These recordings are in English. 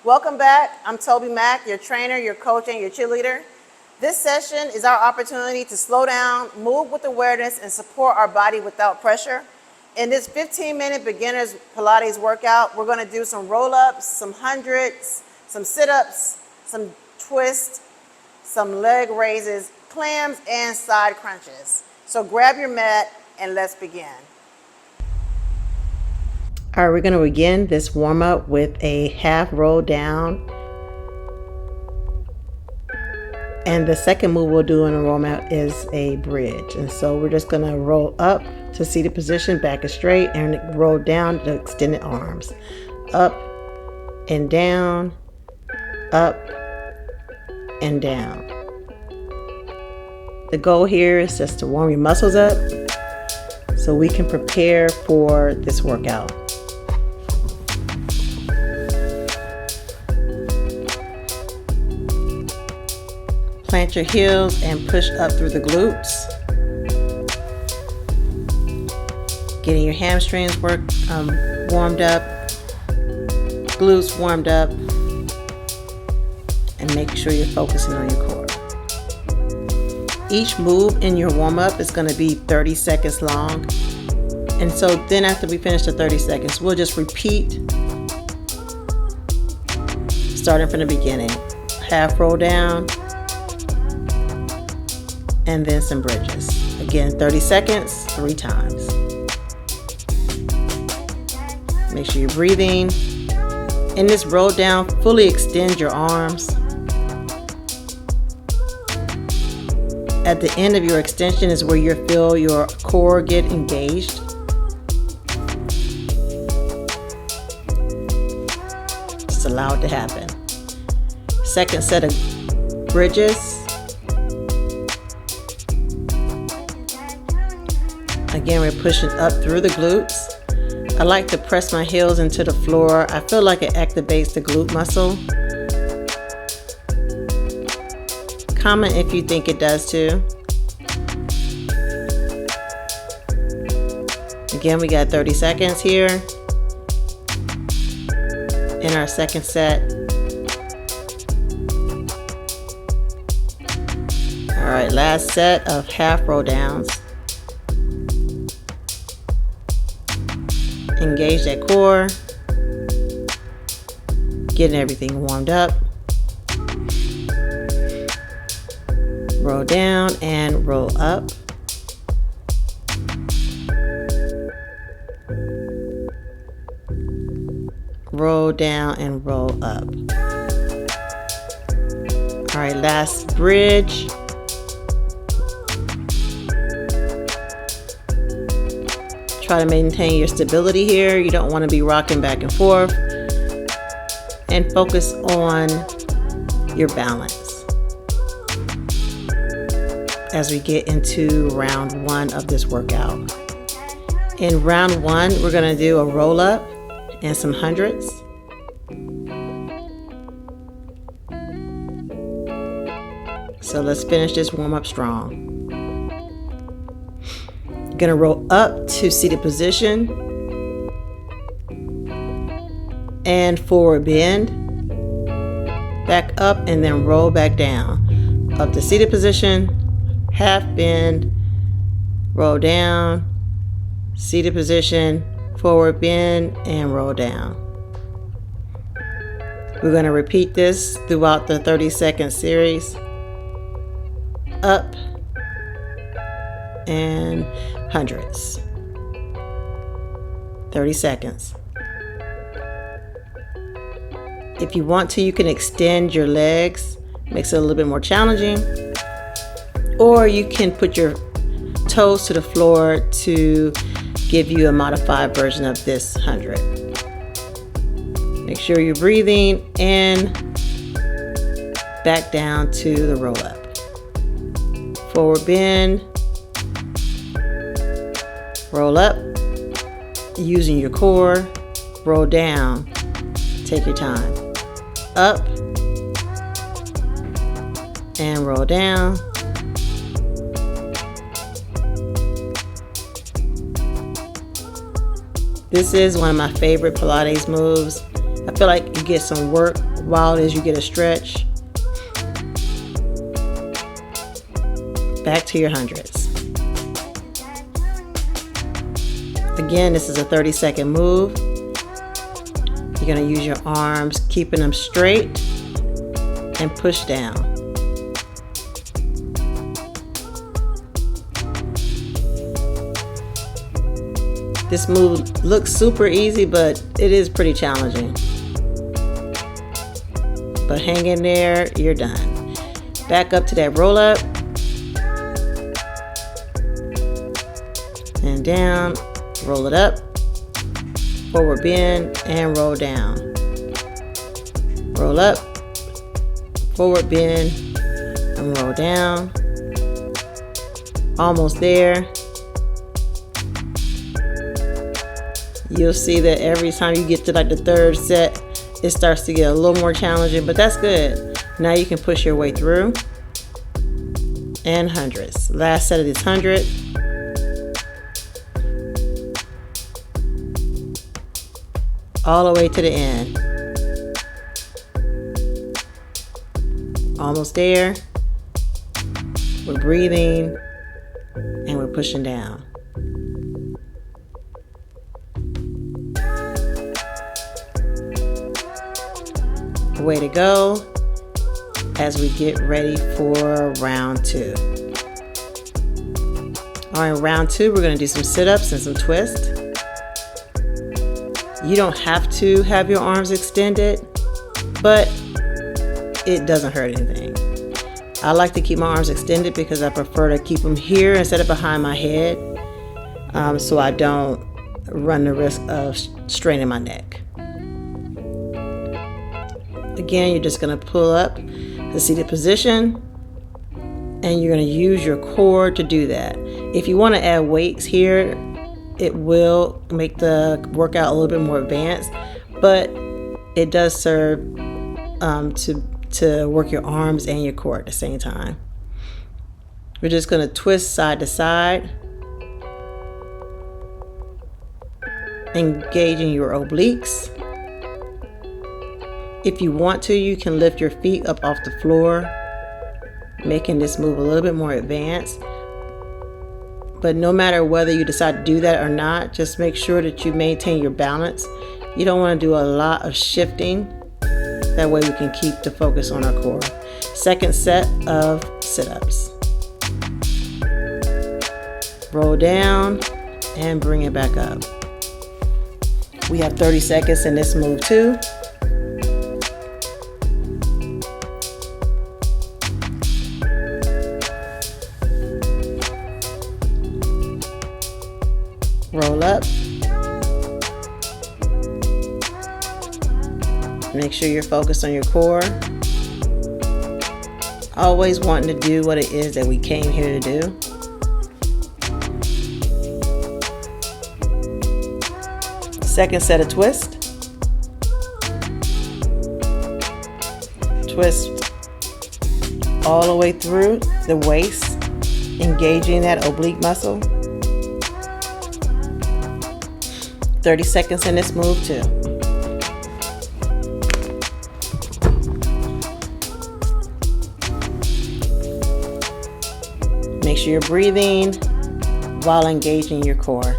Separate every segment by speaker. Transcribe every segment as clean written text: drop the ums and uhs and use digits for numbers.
Speaker 1: Welcome back. I'm Toby Mack, your trainer, your coach, and your cheerleader. This session is our opportunity to slow down, move with awareness, and support our body without pressure. In this 15-minute beginner's Pilates workout, we're going to do some roll-ups, some hundreds, some sit-ups, some twists, some leg raises, clams, and side crunches. So grab your mat and let's begin. All right, we're going to begin this warm-up with a half roll down. And the second move we'll do in a warm-up is a bridge. And so we're just going to roll up to seated position, back is straight, and roll down to extended arms. Up and down, up and down. The goal here is just to warm your muscles up so we can prepare for this workout. Plant your heels and push up through the glutes. Getting your hamstrings warmed up, glutes warmed up, and make sure you're focusing on your core. Each move in your warm-up is going to be 30 seconds long. And so then after we finish the 30 seconds, we'll just repeat, starting from the beginning. Half roll down, and then some bridges. Again, 30 seconds, 3 times. Make sure you're breathing. In this roll down, fully extend your arms. At the end of your extension is where you feel your core get engaged. Just allow it to happen. Second set of bridges. Again, we're pushing up through the glutes. I like to press my heels into the floor. I feel like it activates the glute muscle. Comment if you think it does too. Again, we got 30 seconds here in our second set. All right, last set of half roll downs. Engage that core, getting everything warmed up. Roll down and roll up. Roll down and roll up. All right, last bridge. Try to maintain your stability here. You don't want to be rocking back and forth. And focus on your balance as we get into round 1 of this workout. In round 1, we're going to do a roll up and some hundreds. So let's finish this warm up strong. Going to roll up to seated position and forward bend, back up, and then roll back down. Up to seated position, half bend, roll down, seated position, forward bend, and roll down. We're going to repeat this throughout the 30-second series. Up and hundreds. 30 seconds. If you want to, you can extend your legs, makes it a little bit more challenging, or you can put your toes to the floor to give you a modified version of this 100. Make sure you're breathing and back down to the roll up. Forward bend, roll up, using your core, roll down, take your time. Up and roll down. This is one of my favorite Pilates moves. I feel like you get some work while it is you get a stretch. Back to your hundreds. Again, this is a 30-second move. You're going to use your arms, keeping them straight, and push down. This move looks super easy, but it is pretty challenging. But hang in there, you're done. Back up to that roll up. And down, roll it up. Forward bend and roll down. Roll up, forward bend, and roll down. Almost there. You'll see that every time you get to like the third set, it starts to get a little more challenging, but that's good. Now you can push your way through. And hundreds. Last set of this 100. All the way to the end. Almost there. We're breathing and we're pushing down. Way to go as we get ready for round 2. All right, round 2, we're going to do some sit-ups and some twists. You don't have to have your arms extended, but it doesn't hurt anything. I like to keep my arms extended because I prefer to keep them here instead of behind my head, so I don't run the risk of straining my neck. Again, you're just going to pull up the seated position, and you're going to use your core to do that. If you want to add weights here, it will make the workout a little bit more advanced, but it does serve to work your arms and your core at the same time. We're just going to twist side to side, engaging your obliques. If you want to, you can lift your feet up off the floor, making this move a little bit more advanced. But no matter whether you decide to do that or not, just make sure that you maintain your balance. You don't want to do a lot of shifting. That way we can keep the focus on our core. Second set of sit-ups. Roll down and bring it back up. We have 30 seconds in this move too. Roll up. Make sure you're focused on your core. Always wanting to do what it is that we came here to do. Second set of twist. Twist all the way through the waist, engaging that oblique muscle. 30 seconds in this move too. Make sure you're breathing while engaging your core.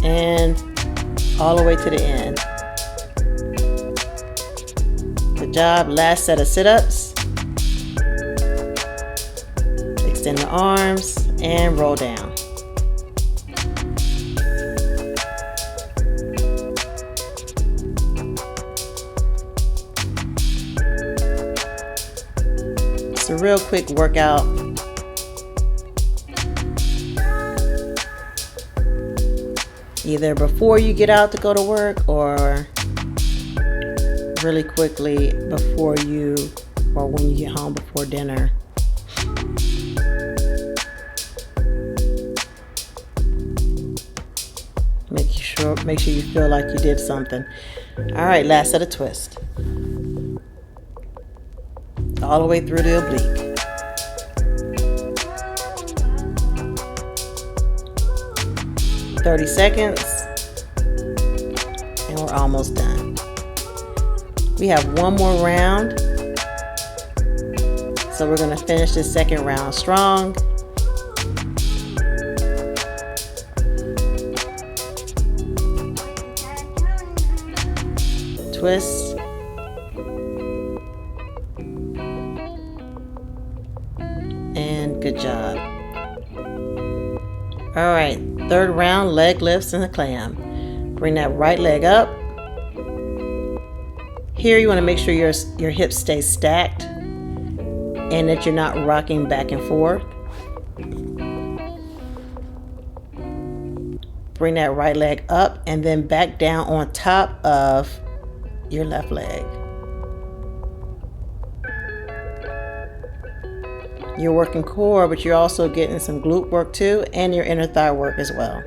Speaker 1: And all the way to the end. Good job. Last set of sit-ups. Extend the arms and roll down. It's a real quick workout. Either before you get out to go to work or really quickly before you or when you get home before dinner. Make sure you feel like you did something. All right, last set of twist. All the way through the oblique. 30 seconds, and we're almost done. We have one more round, so we're going to finish this second round strong. Twist. And good job. All right, third round, leg lifts and a clam. Bring that right leg up. Here you want to make sure your hips stay stacked and that you're not rocking back and forth. Bring that right leg up and then back down on top of your left leg. You're working core, but you're also getting some glute work too, and your inner thigh work as well.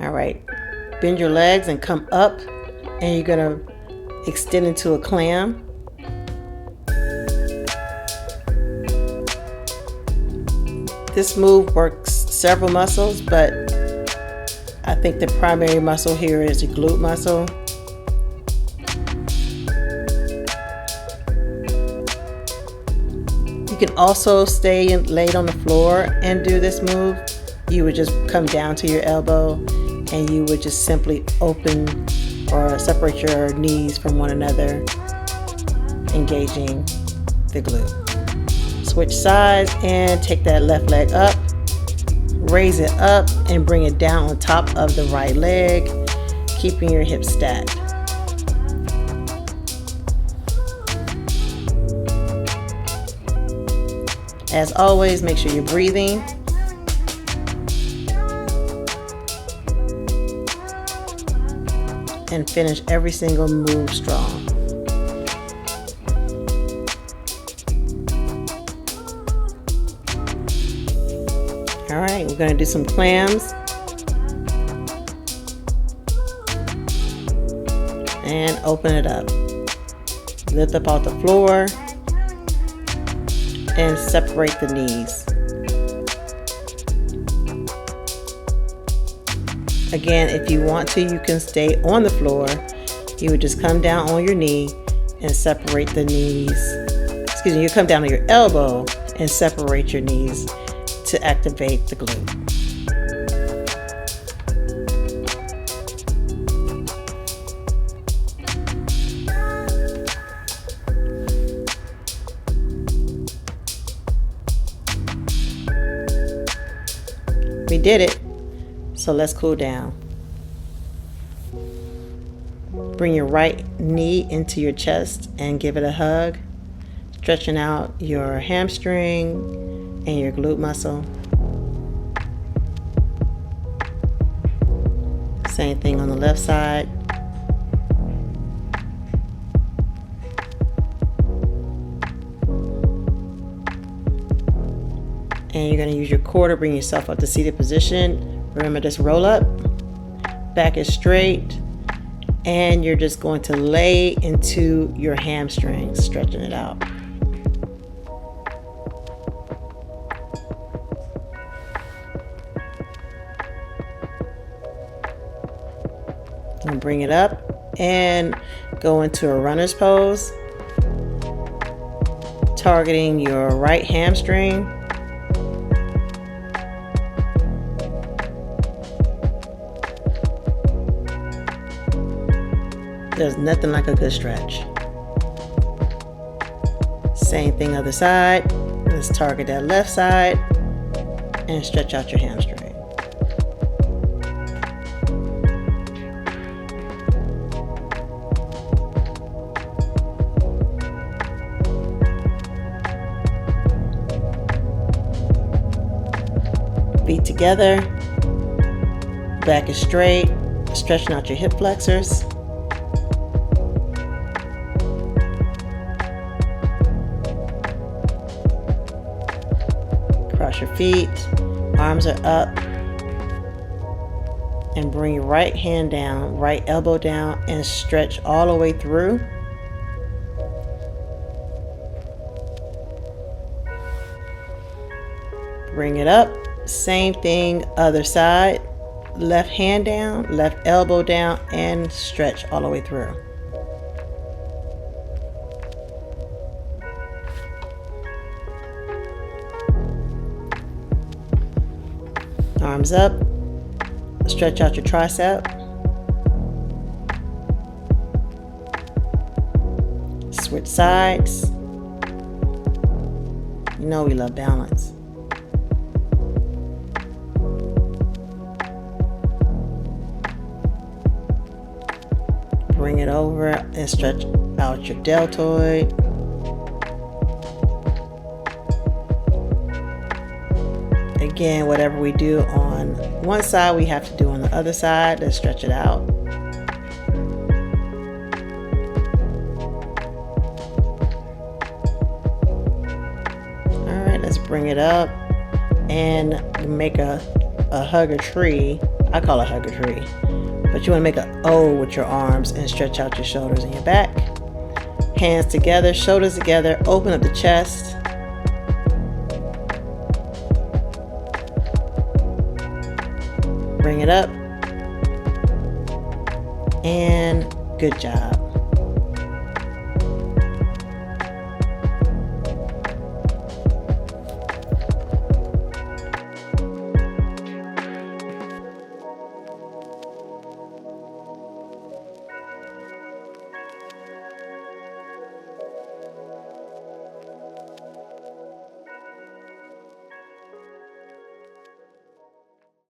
Speaker 1: All right, bend your legs and come up, and you're gonna extend into a clam. This move works several muscles, but I think the primary muscle here is your glute muscle. You can also stay laid on the floor and do this move. You would just come down to your elbow and you would just simply open or separate your knees from one another, engaging the glute. Switch sides and take that left leg up, raise it up and bring it down on top of the right leg, keeping your hips stacked. As always, make sure you're breathing. And finish every single move strong. All right, we're going to do some clams. And open it up. Lift up off the floor. And separate the knees. Again, if you want to, you can stay on the floor. You would just come down on your knee and separate the knees. Excuse me, you come down on your elbow and separate your knees to activate the glute. We did it, so let's cool down. Bring your right knee into your chest and give it a hug, stretching out your hamstring and your glute muscle. Same thing on the left side. And you're going to use your core to bring yourself up to seated position. Remember, just roll up, back is straight, and you're just going to lay into your hamstrings, stretching it out. And bring it up and go into a runner's pose, targeting your right hamstring. There's nothing like a good stretch. Same thing other side. Let's target that left side and stretch out your hamstring. Feet together. Back is straight. Stretching out your hip flexors. Cross your feet, arms are up, and bring your right hand down, right elbow down, and stretch all the way through. Bring it up. Same thing, other side. Left hand down, left elbow down, and stretch all the way through. Arms up. Stretch out your tricep. Switch sides. You know we love balance. Bring it over and stretch out your deltoid. Again, whatever we do on one side, we have to do on the other side. Let's stretch it out. All right, let's bring it up and make a hugger tree. I call it hugger tree. But you want to make an O with your arms and stretch out your shoulders and your back. Hands together, shoulders together, open up the chest. Bring it up. And good job.